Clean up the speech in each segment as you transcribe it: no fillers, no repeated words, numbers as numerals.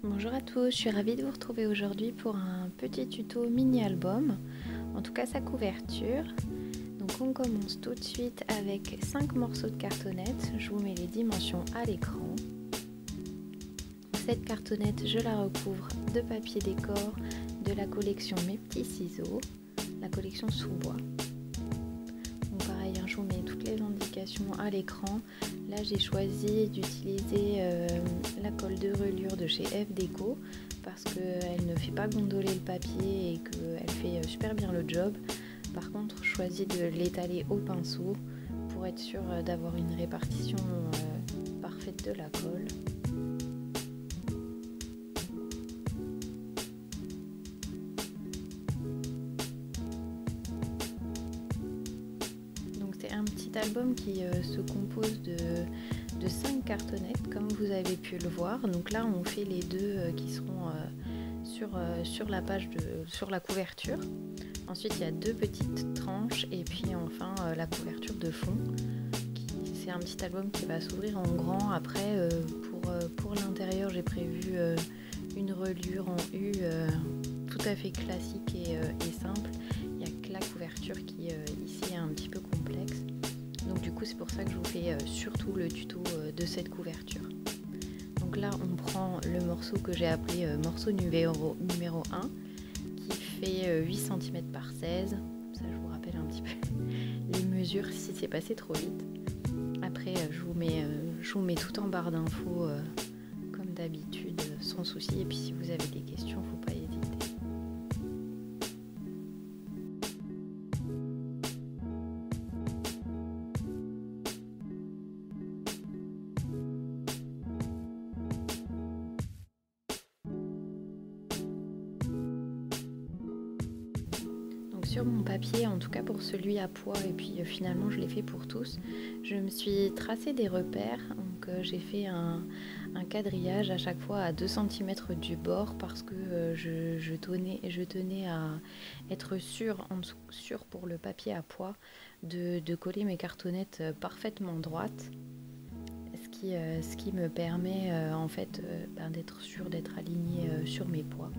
Bonjour à tous, je suis ravie de vous retrouver aujourd'hui pour un petit tuto mini-album, en tout cas sa couverture. Donc on commence tout de suite avec 5 morceaux de cartonnette, je vous mets les dimensions à l'écran. Cette cartonnette, je la recouvre de papier décor de la collection Mes Petits Ciseaux, la collection sous-bois. Donc pareil, je vous mets toutes les indications à l'écran. Là j'ai choisi d'utiliser la colle de reliure de chez F Déco parce qu'elle ne fait pas gondoler le papier et qu'elle fait super bien le job. Par contre, je choisis de l'étaler au pinceau pour être sûr d'avoir une répartition parfaite de la colle. C'est un petit album qui se compose de 5 cartonnettes comme vous avez pu le voir. Donc là on fait les deux qui seront sur la page sur la couverture. Ensuite il y a 2 petites tranches et puis enfin la couverture de fond. C'est un petit album qui va s'ouvrir en grand. Après pour l'intérieur j'ai prévu une reliure en U tout à fait classique et simple. Il n'y a que la couverture qui ici est un petit peu complexe. Donc du coup c'est pour ça que je vous fais surtout le tuto de cette couverture. Donc là on prend le morceau que j'ai appelé morceau numéro 1 qui fait 8 cm par 16. Ça je vous rappelle un petit peu les mesures si c'est passé trop vite. Après je vous mets tout en barre d'infos comme d'habitude sans souci. Et puis si vous avez des questions, faut pas hésiter. Sur mon papier, en tout cas pour celui à poids, et puis finalement je l'ai fait pour tous, je me suis tracé des repères. Donc j'ai fait un quadrillage à chaque fois à 2 cm du bord parce que je tenais à être sûre pour le papier à poids de coller mes cartonnettes parfaitement droites. Ce qui me permet en fait d'être sûre d'être alignée sur mes poids.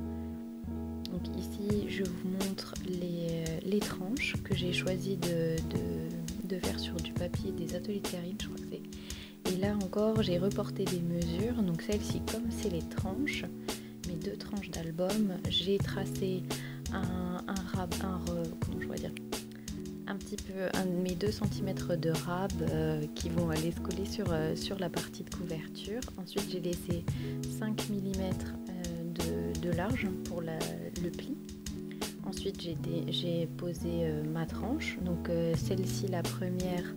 Donc ici je vous montre les tranches que j'ai choisi de faire sur du papier des ateliers de Karine, je crois que c'est. Et là encore j'ai reporté des mesures. Donc celle-ci, comme c'est les tranches, mes 2 tranches d'album, j'ai tracé mes 2 cm de rab qui vont aller se coller sur la partie de couverture. Ensuite j'ai laissé 5 mm de large pour le pli. Ensuite j'ai posé ma tranche. Donc celle-ci, la première,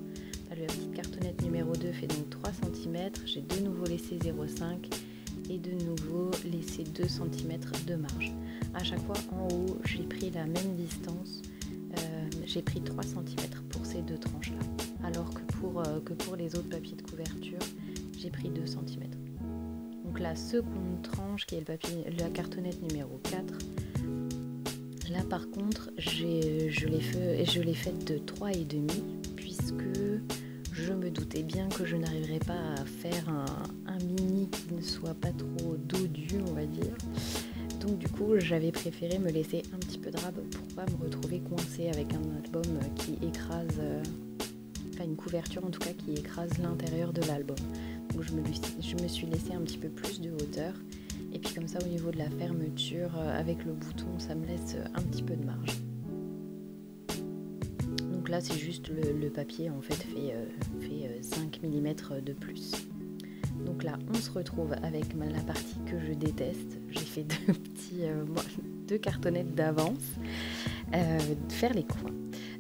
la petite cartonnette numéro 2 fait donc 3 cm. J'ai de nouveau laissé 0,5 et de nouveau laissé 2 cm de marge. À chaque fois en haut j'ai pris la même distance. J'ai pris 3 cm pour ces 2 tranches là, alors que pour les autres papiers de couverture j'ai pris 2 cm. Donc la seconde tranche qui est la cartonnette numéro 4, là par contre je l'ai faite de 3,5 puisque je me doutais bien que je n'arriverais pas à faire un mini qui ne soit pas trop dodu, on va dire. Donc du coup j'avais préféré me laisser un petit peu de rab pour pas me retrouver coincée avec un album qui écrase, une couverture en tout cas qui écrase l'intérieur de l'album. Donc je me suis laissé un petit peu plus de hauteur. Et puis comme ça au niveau de la fermeture avec le bouton, ça me laisse un petit peu de marge. Donc là c'est juste le papier en fait fait 5 mm de plus. Donc là on se retrouve avec la partie que je déteste. J'ai fait 2 cartonnettes d'avance, faire les coins.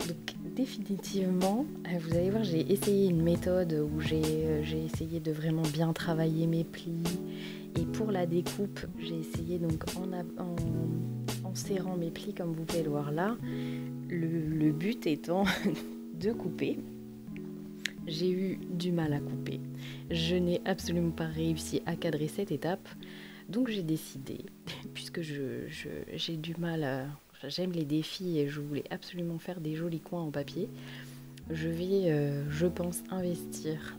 Donc définitivement, vous allez voir, j'ai essayé une méthode où j'ai essayé de vraiment bien travailler mes plis. Et pour la découpe, j'ai essayé donc en serrant mes plis comme vous pouvez le voir là. Le but étant de couper. J'ai eu du mal à couper. Je n'ai absolument pas réussi à cadrer cette étape. Donc j'ai décidé, puisque j'ai du mal j'aime les défis et je voulais absolument faire des jolis coins en papier, je vais, je pense, investir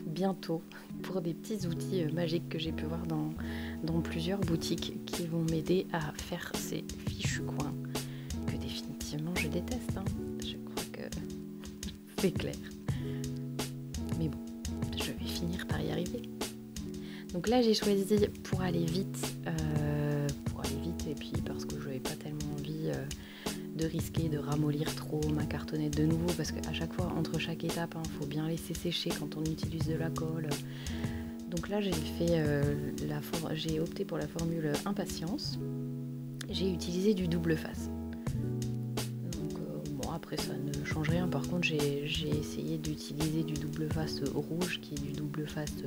bientôt pour des petits outils magiques que j'ai pu voir dans plusieurs boutiques qui vont m'aider à faire ces fichus coins que définitivement je déteste. Je crois que c'est clair. Mais bon, je vais finir par y arriver. Donc là j'ai choisi pour aller vite et puis parce que je n'avais pas tellement envie de risquer de ramollir trop ma cartonnette de nouveau, parce qu'à chaque fois, entre chaque étape, faut bien laisser sécher quand on utilise de la colle. Donc là j'ai opté pour la formule impatience. J'ai utilisé du double face. Donc bon, après ça ne change rien. Par contre j'ai essayé d'utiliser du double face rouge, qui est du double face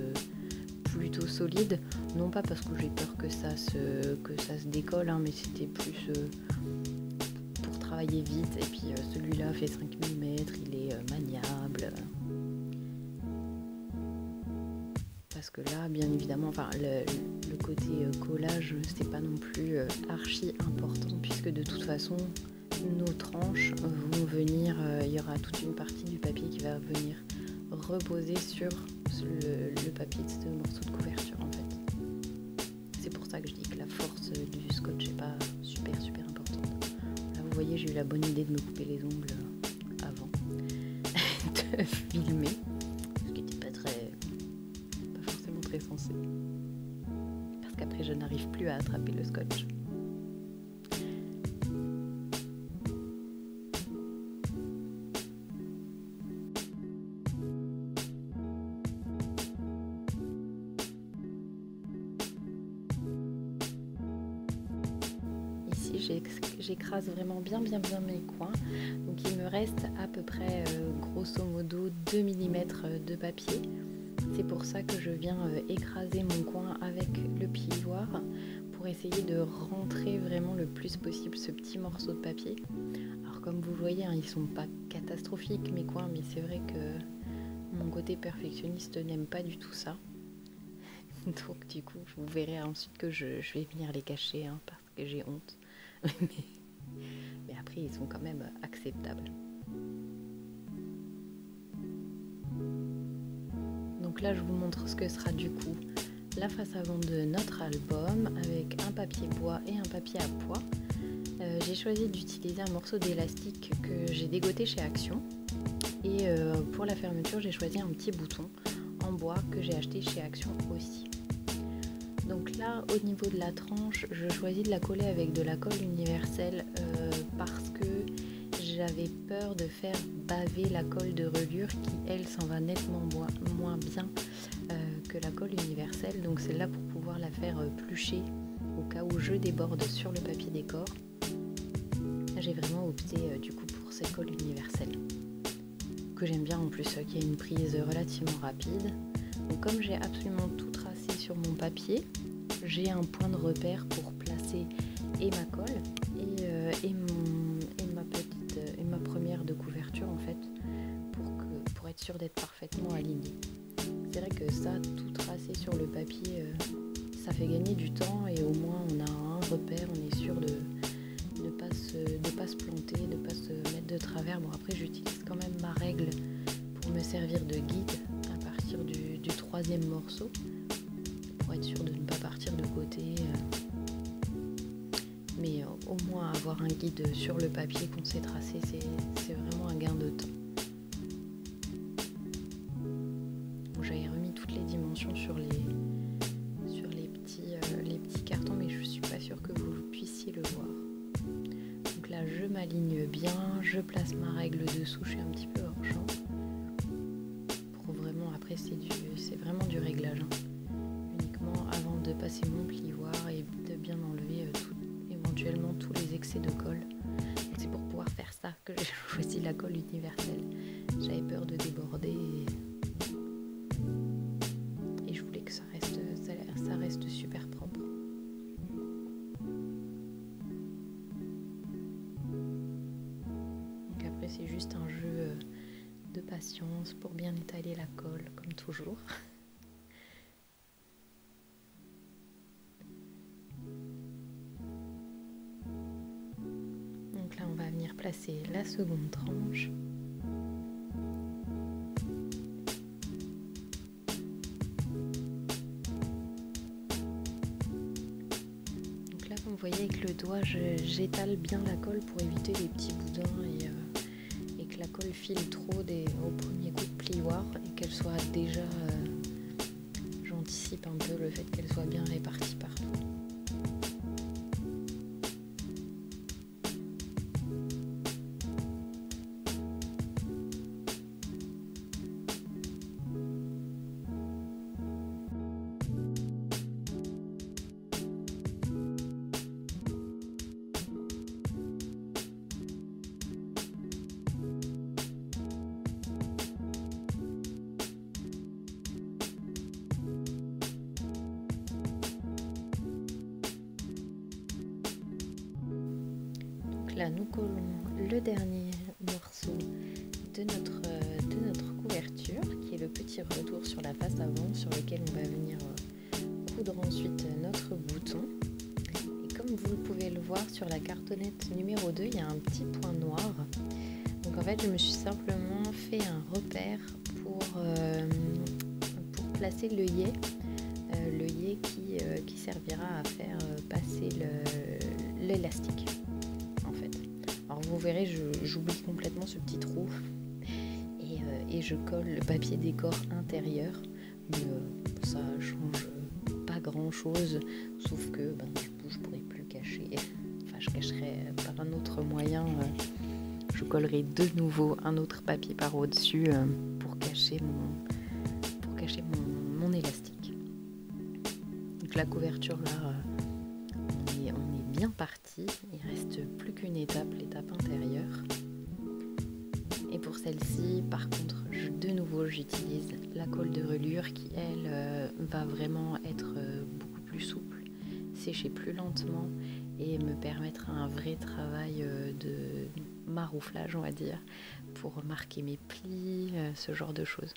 plutôt solide, non pas parce que j'ai peur que ça se décolle, mais c'était plus pour travailler vite. Et puis celui-là fait 5 mm, il est maniable. Parce que là, bien évidemment, le côté collage, c'est pas non plus archi important, puisque de toute façon, nos tranches vont venir, il y aura toute une partie du papier qui va venir reposer sur le papier de ce morceau de couverture en fait. C'est pour ça que je dis que la force du scotch n'est pas super importante. Là vous voyez, j'ai eu la bonne idée de me couper les ongles avant de filmer, ce qui n'était pas forcément très sensé, parce qu'après je n'arrive plus à attraper le scotch. J'écrase vraiment bien mes coins. Donc il me reste à peu près grosso modo 2 mm de papier. C'est pour ça que je viens écraser mon coin avec le plivoire pour essayer de rentrer vraiment le plus possible ce petit morceau de papier. Alors comme vous le voyez, ils sont pas catastrophiques mes coins, mais c'est vrai que mon côté perfectionniste n'aime pas du tout ça. Donc du coup vous verrez ensuite que je vais venir les cacher parce que j'ai honte. Mais après ils sont quand même acceptables. Donc là je vous montre ce que sera du coup la face avant de notre album avec un papier bois et un papier à pois. J'ai choisi d'utiliser un morceau d'élastique que j'ai dégoté chez Action, et pour la fermeture j'ai choisi un petit bouton en bois que j'ai acheté chez Action aussi. Donc là, au niveau de la tranche, je choisis de la coller avec de la colle universelle parce que j'avais peur de faire baver la colle de reliure qui, elle, s'en va nettement moins bien que la colle universelle. Donc celle-là, pour pouvoir la faire plucher au cas où je déborde sur le papier décor, j'ai vraiment opté du coup pour cette colle universelle que j'aime bien en plus, qui a une prise relativement rapide. Donc comme j'ai absolument tout tracé sur mon papier, j'ai un point de repère pour placer et ma colle et ma première de couverture en fait, pour être sûr d'être parfaitement alignée. C'est vrai que ça, tout tracé sur le papier, ça fait gagner du temps et au moins on a un repère, on est sûr de ne pas se planter, de ne pas se mettre de travers. Bon après j'utilise quand même ma règle pour me servir de guide à partir du troisième morceau, pour être sûr de ne pas partir de côté. Mais au moins avoir un guide sur le papier qu'on s'est tracé, c'est vraiment un gain de temps. Bon, j'avais remis toutes les dimensions sur les petits cartons, mais je suis pas sûre que vous puissiez le voir. Donc là je m'aligne bien, je place ma règle dessous, je suis un petit peu hors champ. Pour vraiment, après c'est vraiment du réglage. Uniquement avant de passer mon plivoire et de bien enlever éventuellement tous les excès de colle. C'est pour pouvoir faire ça que j'ai choisi la colle universelle. J'avais peur de déborder et je voulais que ça reste super propre. Donc après c'est juste un jeu de patience pour bien étaler la colle comme toujours. Donc là on va venir placer la seconde tranche. vous voyez avec le doigt, j'étale bien la colle pour éviter les petits boudins et que la colle file trop au premier coup de plioir et qu'elle soit déjà... j'anticipe un peu le fait qu'elle soit bien répartie partout. Là, nous collons le dernier morceau de notre couverture, qui est le petit retour sur la face avant, sur lequel on va venir coudre ensuite notre bouton. Et comme vous pouvez le voir sur la cartonnette numéro 2, il y a un petit point noir. Donc en fait, je me suis simplement fait un repère pour placer l'œillet. L'œillet qui servira à faire passer l'élastique. Alors vous verrez, j'oublie complètement ce petit trou et je colle le papier décor intérieur, mais ça change pas grand chose, sauf que je pourrais plus cacher, enfin je cacherai par un autre moyen, je collerai de nouveau un autre papier par au-dessus pour cacher mon élastique. Donc la couverture là, on est bien parti, il reste plus qu'une étape, l'étape intérieure. Et pour celle-ci, par contre, de nouveau, j'utilise la colle de relure qui, elle, va vraiment être beaucoup plus souple, sécher plus lentement et me permettre un vrai travail de marouflage, on va dire, pour marquer mes plis, ce genre de choses.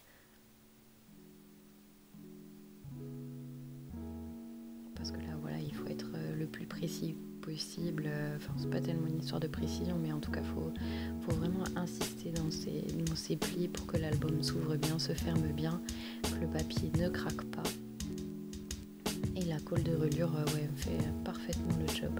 Parce que là, voilà, il faut être le plus précis possible. Enfin, c'est pas tellement une histoire de précision, mais en tout cas, faut vraiment insister dans ces plis pour que l'album s'ouvre bien, se ferme bien, que le papier ne craque pas. Et la colle de relure, fait parfaitement le job.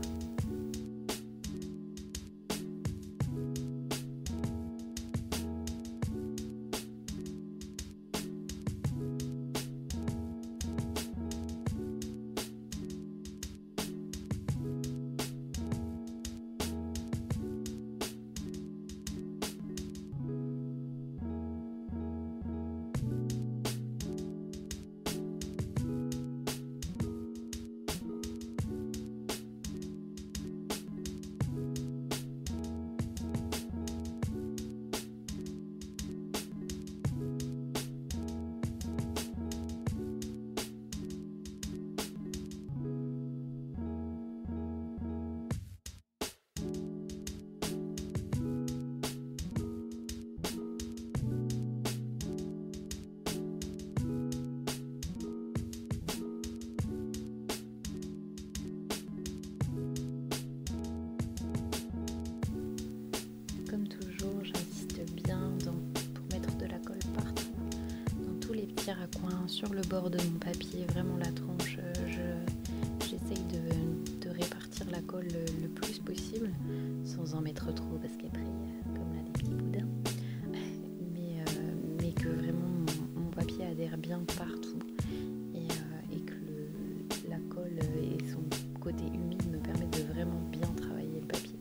Raccoins sur le bord de mon papier, vraiment la tranche, j'essaye de répartir la colle le plus possible sans en mettre trop parce qu'après comme là des petits boudins, mais que vraiment mon papier adhère bien partout et que la colle et son côté humide me permettent de vraiment bien travailler le papier.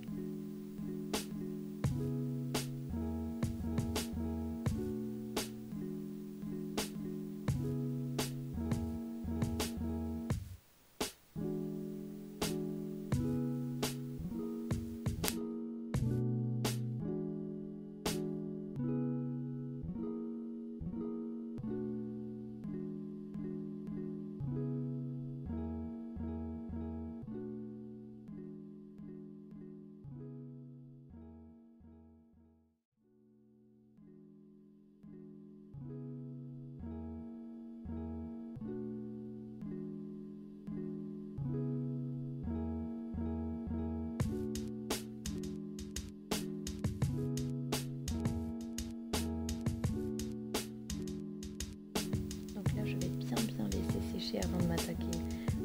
Avant de m'attaquer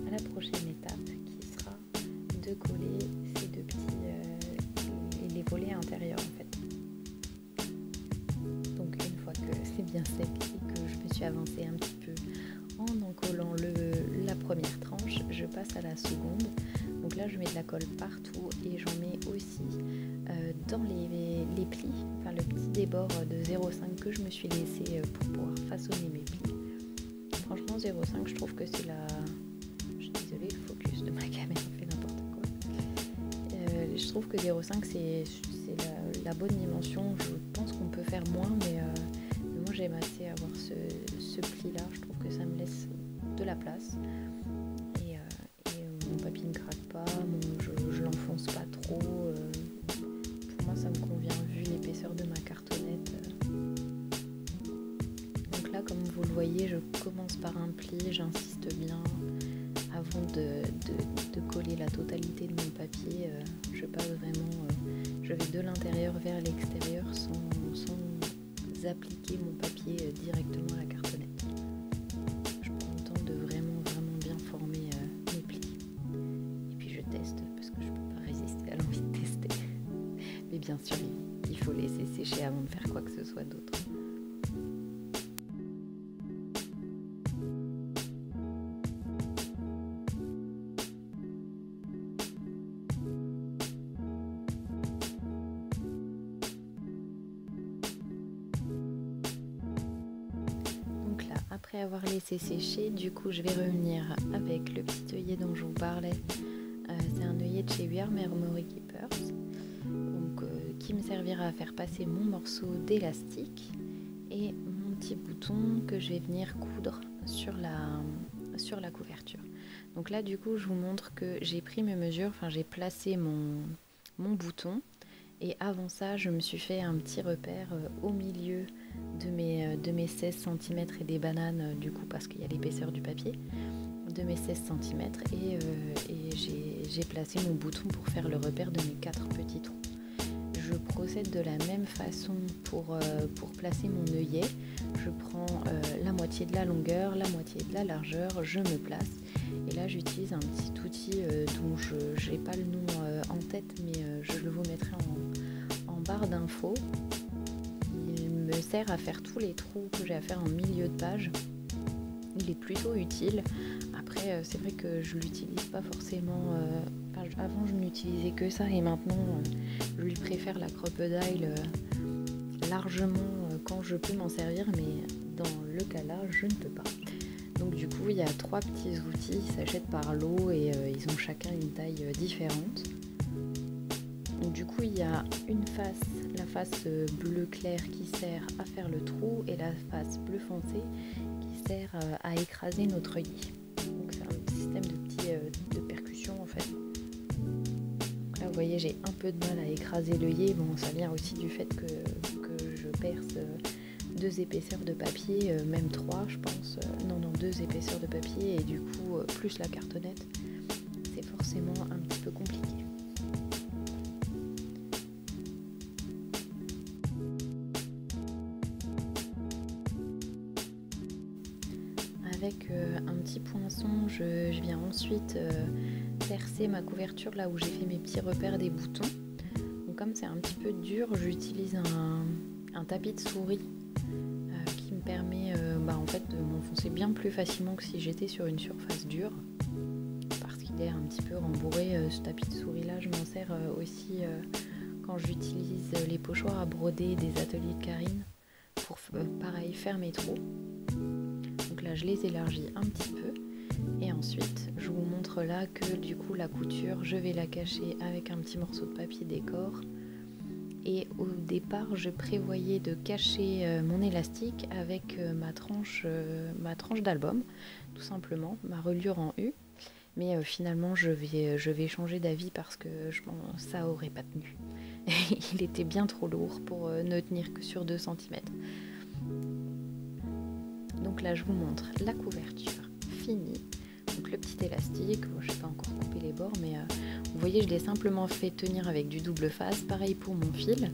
à la prochaine étape qui sera de coller ces deux petits les volets intérieurs en fait. Donc une fois que c'est bien sec et que je me suis avancée un petit peu en encollant la première tranche, je passe à la seconde. Donc là je mets de la colle partout et j'en mets aussi dans les plis, enfin le petit débord de 0,5 que je me suis laissé pour pouvoir façonner mes plis. Franchement 0,5 je trouve que c'est je suis désolée, le focus de ma caméra fait n'importe quoi. Je trouve que 0,5 c'est la bonne dimension. Je pense qu'on peut faire moins, mais moi j'aime assez avoir ce pli là, je trouve que ça me laisse de la place et mon papier ne craque pas, je l'enfonce pas trop, pour moi ça me convient vu l'épaisseur de ma cartonnette. Donc là comme vous le voyez, je commence par un pli, j'insiste bien avant de coller la totalité de mon papier. Je passe vraiment, je vais de l'intérieur vers l'extérieur sans appliquer mon papier directement à la cartonnette. Je prends le temps de vraiment bien former mes plis. Et puis je teste parce que je ne peux pas résister à l'envie de tester. Mais bien sûr, il faut laisser sécher avant de faire quoi que ce soit d'autre. Après avoir laissé sécher, du coup je vais revenir avec le petit œillet dont je vous parlais. C'est un œillet de chez We Are Memory Keepers, donc, qui me servira à faire passer mon morceau d'élastique et mon petit bouton que je vais venir coudre sur la couverture. Donc là du coup je vous montre que j'ai pris mes mesures, enfin j'ai placé mon bouton. Et avant ça, je me suis fait un petit repère au milieu de mes 16 cm et des bananes, du coup, parce qu'il y a l'épaisseur du papier, de mes 16 cm. Et j'ai placé mon bouton pour faire le repère de mes 4 petits trous. Je procède de la même façon pour placer mon œillet. Je prends la moitié de la longueur, la moitié de la largeur, je me place. Et là, j'utilise un petit outil dont je n'ai pas le nom en tête, mais je le vous mettrai en barre d'infos. Il me sert à faire tous les trous que j'ai à faire en milieu de page. Il est plutôt utile. Après, c'est vrai que je l'utilise pas forcément. Avant, je n'utilisais que ça et maintenant, je lui préfère la Crop-A-Dile largement quand je peux m'en servir, mais dans le cas là, je ne peux pas. Donc du coup, il y a 3 petits outils, ils s'achètent par lot et ils ont chacun une taille différente. Donc du coup, il y a une face, la face bleu clair qui sert à faire le trou et la face bleu foncé qui sert à écraser notre œillet. Donc c'est un système de percussion en fait. Donc là, vous voyez, j'ai un peu de mal à écraser l'œillet. Bon, ça vient aussi du fait que je perce 2 épaisseurs de papier, même 3 je pense, non 2 épaisseurs de papier et du coup plus la cartonnette, c'est forcément un petit peu compliqué. Avec un petit poinçon, je viens ensuite percer ma couverture là où j'ai fait mes petits repères des boutons. Donc comme c'est un petit peu dur, j'utilise un tapis de souris qui me permet en fait de m'enfoncer bien plus facilement que si j'étais sur une surface dure, parce qu'il est un petit peu rembourré. Ce tapis de souris là, je m'en sers aussi quand j'utilise les pochoirs à broder des ateliers de Karine pour pareil faire mes trous. Donc là je les élargis un petit peu et ensuite je vous montre là que du coup la couture je vais la cacher avec un petit morceau de papier décor. Et au départ, je prévoyais de cacher mon élastique avec ma tranche d'album, tout simplement, ma reliure en U. Mais finalement, je vais changer d'avis parce que ça aurait pas tenu. Il était bien trop lourd pour ne tenir que sur 2 cm. Donc là, je vous montre la couverture finie. Donc le petit élastique, je n'ai pas encore coupé les bords, mais vous voyez, je l'ai simplement fait tenir avec du double face. Pareil pour mon fil.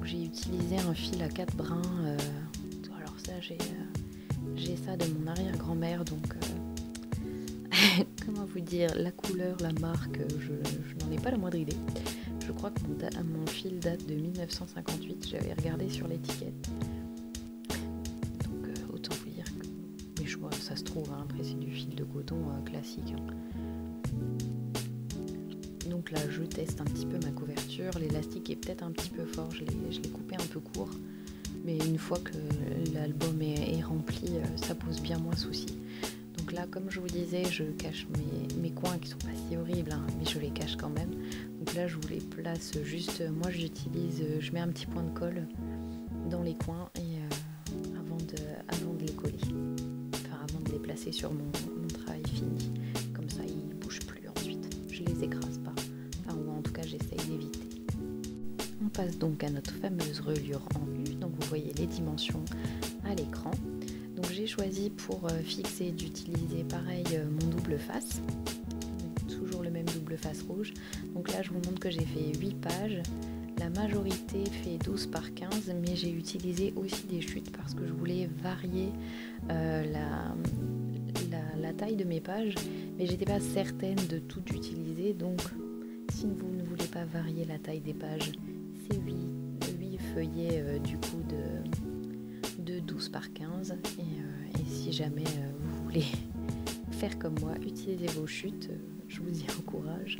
J'ai utilisé un fil à 4 brins. Alors ça, j'ai ça de mon arrière-grand-mère, donc comment vous dire, la couleur, la marque, je n'en ai pas la moindre idée. Je crois que mon fil date de 1958, j'avais regardé sur l'étiquette. Donc autant vous dire que mes choix, ça se trouve, hein, après c'est du fil de coton classique. Hein. Donc là je teste un petit peu ma couverture, l'élastique est peut-être un petit peu fort, je l'ai coupé un peu court. Mais une fois que l'album est rempli, ça pose bien moins souci. Donc là, comme je vous disais, je cache mes coins qui sont pas si horribles, hein, mais je les cache quand même. Donc là, je vous les place juste, moi je mets un petit point de colle dans les coins et avant de les coller. Enfin, avant de les placer sur mon travail fini. Comme ça, ils ne bougent plus ensuite. Je les écrase pas. Enfin, ou en tout cas, j'essaye d'éviter. On passe donc à notre fameuse reliure en U. Donc vous voyez les dimensions à l'écran. Donc j'ai choisi pour fixer d'utiliser pareil mon double face, toujours le même double face rouge. Donc là je vous montre que j'ai fait 8 pages, la majorité fait 12 par 15, mais j'ai utilisé aussi des chutes parce que je voulais varier la taille de mes pages, mais j'étais pas certaine de tout utiliser. Donc si vous ne voulez pas varier la taille des pages, c'est 8 feuillets du coup de 12 par 15 et si jamais vous voulez faire comme moi, utilisez vos chutes, je vous y encourage.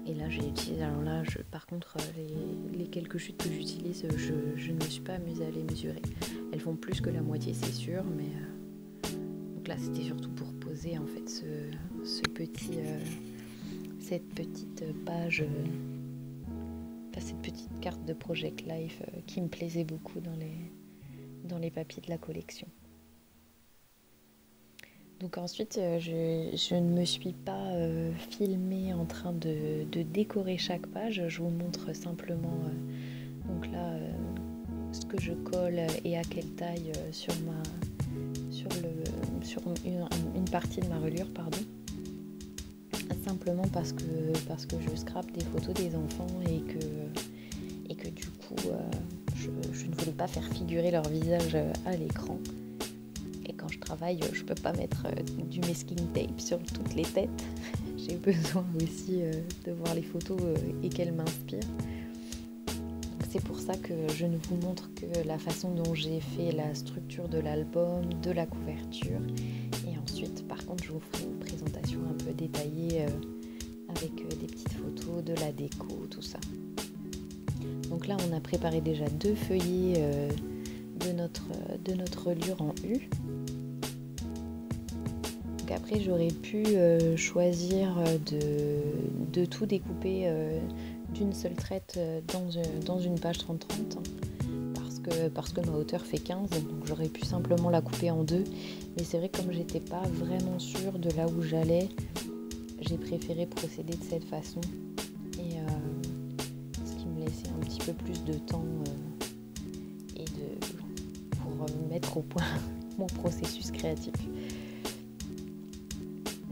Et là j'ai utilisé, alors là par contre les quelques chutes que j'utilise, je ne me suis pas amusée à les mesurer, elles font plus que la moitié c'est sûr, mais donc là c'était surtout pour poser en fait cette petite page, cette petite carte de Project Life qui me plaisait beaucoup dans les papiers de la collection. Donc ensuite, je ne me suis pas filmée en train de décorer chaque page. Je vous montre simplement donc là ce que je colle et à quelle taille sur une partie de ma reliure, pardon. Simplement parce que je scrape des photos des enfants et que du coup je ne voulais pas faire figurer leur visage à l'écran. Et quand je travaille, je peux pas mettre du masking tape sur toutes les têtes. J'ai besoin aussi de voir les photos et qu'elles m'inspirent. Donc c'est pour ça que je ne vous montre que la façon dont j'ai fait la structure de l'album, de la couverture. Et ensuite, par contre, je vous ferai une présentation un peu détaillée avec des petites photos, de la déco, tout ça. Donc là, on a préparé déjà 2 feuillets de notre reliure en U. Donc après, j'aurais pu choisir de tout découper d'une seule traite dans une page 30-30 parce que ma hauteur fait 15, donc j'aurais pu simplement la couper en 2. Mais c'est vrai que comme j'étais pas vraiment sûre de là où j'allais, j'ai préféré procéder de cette façon. Et ce qui me laissait un petit peu plus de temps pour mettre au point mon processus créatif.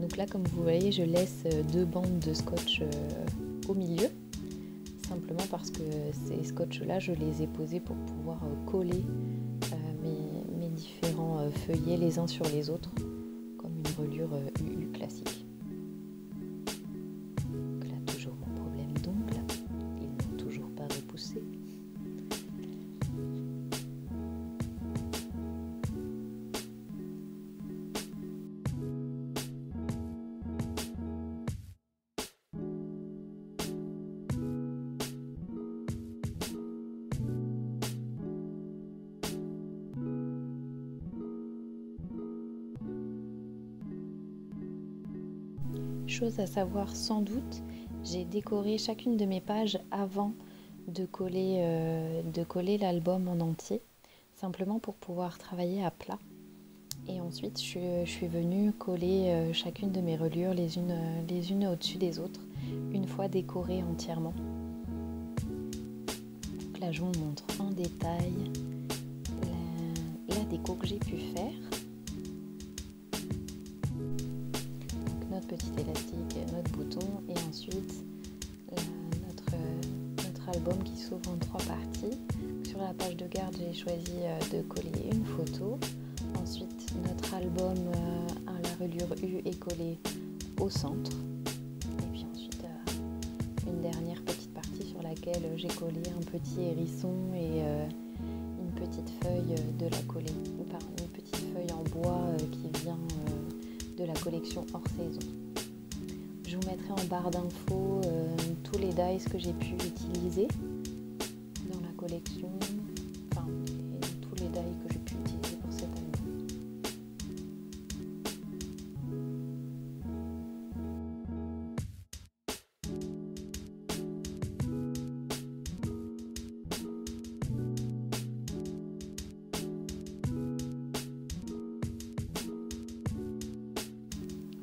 Donc là, comme vous voyez, je laisse 2 bandes de scotch au milieu, simplement parce que ces scotch-là, je les ai posés pour pouvoir coller mes différents feuillets les uns sur les autres, comme une reliure UU classique. Donc là, toujours mon problème d'ongles, ils n'ont toujours pas repoussé. Chose à savoir sans doute, j'ai décoré chacune de mes pages avant de coller l'album en entier, simplement pour pouvoir travailler à plat. Et ensuite, je suis venue coller chacune de mes reliures les unes au-dessus des autres, une fois décorées entièrement. Donc là, je vous montre en détail la déco que j'ai pu faire. Notre petit élastique, notre bouton et ensuite notre album qui s'ouvre en 3 parties. Sur la page de garde, j'ai choisi de coller une photo. Ensuite, notre album à la reliure U est collée au centre. Et puis ensuite une dernière petite partie sur laquelle j'ai collé un petit hérisson et une petite feuille de la coller, une petite feuille en bois qui vient de la collection hors saison. Je vous mettrai en barre d'infos tous les dies que j'ai pu utiliser dans la collection, enfin tous les dies que j'ai pu utiliser pour cet album.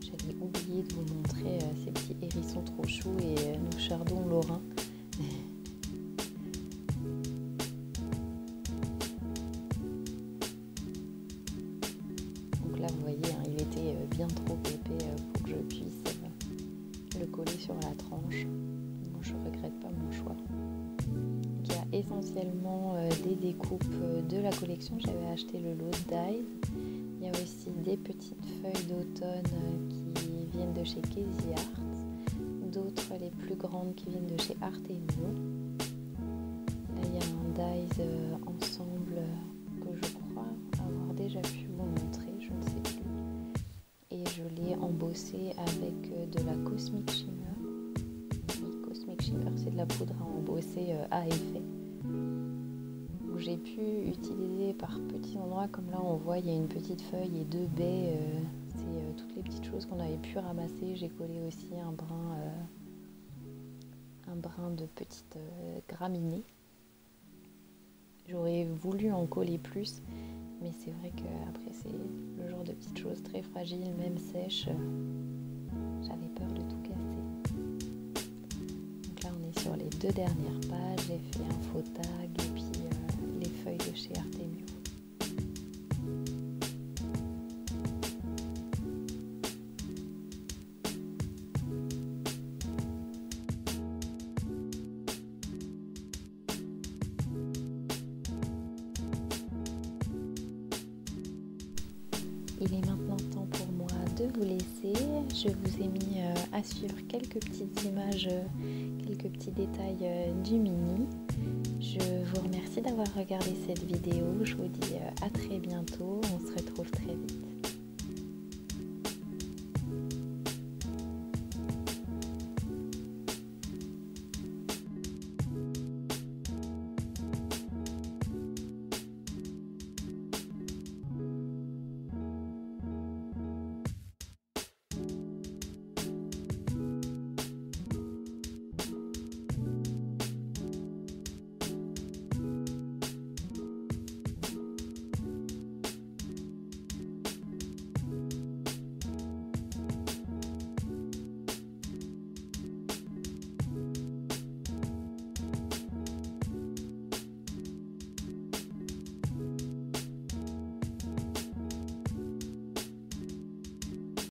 J'avais oublié de vous montrer ces petits hérissons trop choux et nos chardons lorrains. Donc là vous voyez, il était bien trop épais pour que je puisse le coller sur la tranche. Donc je regrette pas mon choix. Il y a essentiellement des découpes de la collection. J'avais acheté le lot dies. Il y a aussi des petites feuilles d'automne qui viennent de chez Casey Art, d'autres les plus grandes qui viennent de chez Artemio. Là il y a un dies ensemble que je crois avoir déjà pu vous montrer, je ne sais plus. Et je l'ai embossé avec de la Cosmic Shimmer. Oui, Cosmic Shimmer, c'est de la poudre à embosser à effet. J'ai pu utiliser par petits endroits, comme là on voit il y a une petite feuille et deux baies, c'est toutes les petites choses qu'on avait pu ramasser. J'ai collé aussi un brin de petite graminée. J'aurais voulu en coller plus, mais c'est vrai qu'après c'est le genre de petites choses très fragiles, même sèches, j'avais peur de tout casser. Donc là on est sur les 2 dernières pages, j'ai fait un faux tag et puis les feuilles de chez Artemio. Il est maintenant temps pour moi de vous laisser. Je vous ai mis à suivre quelques petites images, quelques petits détails du mini. Je vous remercie d'avoir regardé cette vidéo. Je vous dis à très bientôt. On se retrouve très